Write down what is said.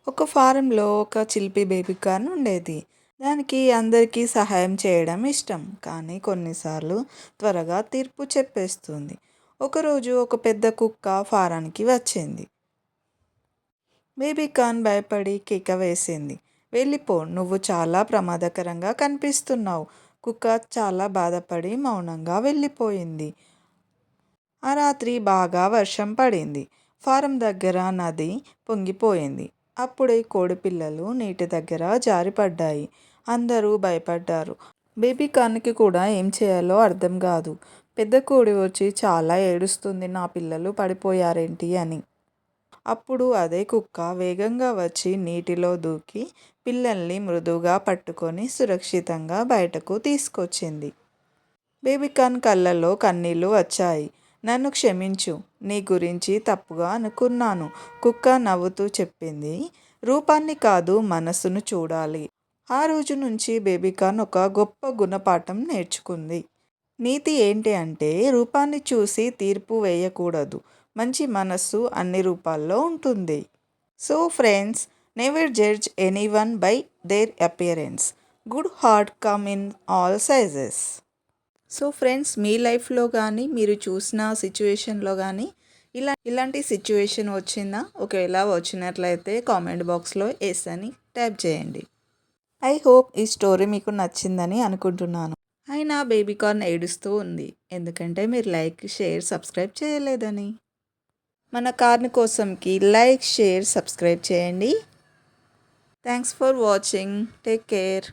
ఒక ఫారంలో ఒక చిలిపి బేబీ కార్న్ ఉండేది. దానికి అందరికీ సహాయం చేయడం ఇష్టం. కానీ కొన్నిసార్లు త్వరగా తీర్పు చెప్పేస్తుంది. ఒకరోజు ఒక పెద్ద కుక్క ఫారానికి వచ్చింది. బేబీ కార్న్ భయపడి కేక వేసింది. వెళ్ళిపో, నువ్వు చాలా ప్రమాదకరంగా కనిపిస్తున్నావు. కుక్క చాలా బాధపడి మౌనంగా వెళ్ళిపోయింది. ఆ రాత్రి బాగా వర్షం పడింది. ఫారం దగ్గర నది పొంగిపోయింది. అప్పుడే కోడిపిల్లలు నీటి దగ్గర జారిపడ్డాయి. అందరూ భయపడ్డారు. బేబీ కార్న్‌కి కూడా ఏం చేయాలో అర్థం కాదు. పెద్ద కోడి వచ్చి చాలా ఏడుస్తుంది, నా పిల్లలు పడిపోయారేంటి అని. అప్పుడు అదే కుక్క వేగంగా వచ్చి నీటిలో దూకి పిల్లల్ని మృదువుగా పట్టుకొని సురక్షితంగా బయటకు తీసుకొచ్చింది. బేబీ కార్న్ కళ్ళల్లో కన్నీళ్లు వచ్చాయి. నన్ను క్షమించు, నీ గురించి తప్పుగా అనుకున్నాను, కుక్క నవ్వుతూ చెప్పింది. రూపాన్ని కాదు, మనసును చూడాలి. ఆ రోజు నుంచి బేబీ కార్న్ ఒక గొప్ప గుణపాఠం నేర్చుకుంది. నీతి ఏంటి అంటే రూపాన్ని చూసి తీర్పు వేయకూడదు. మంచి మనస్సు అన్ని రూపాల్లో ఉంటుంది. So friends, never judge anyone by their appearance. Good heart come in all sizes. So friends, మీ లైఫ్లో కానీ మీరు చూసిన సిచ్యువేషన్లో కానీ ఇలాంటి సిచ్యువేషన్ వచ్చిందా? ఒకవేళ వచ్చినట్లయితే కామెంట్ బాక్స్లో ఎస్ అని టైప్ చేయండి. ఐ హోప్ ఈ స్టోరీ మీకు నచ్చిందని అనుకుంటున్నాను. అయినా బేబీ కార్న్ ఏడుస్తూ ఉంది, ఎందుకంటే మీరు లైక్, షేర్, సబ్స్క్రైబ్ చేయలేదని. మన కార్న్ కోసంకి లైక్, షేర్, సబ్స్క్రైబ్ చేయండి. Thanks for watching. Take care.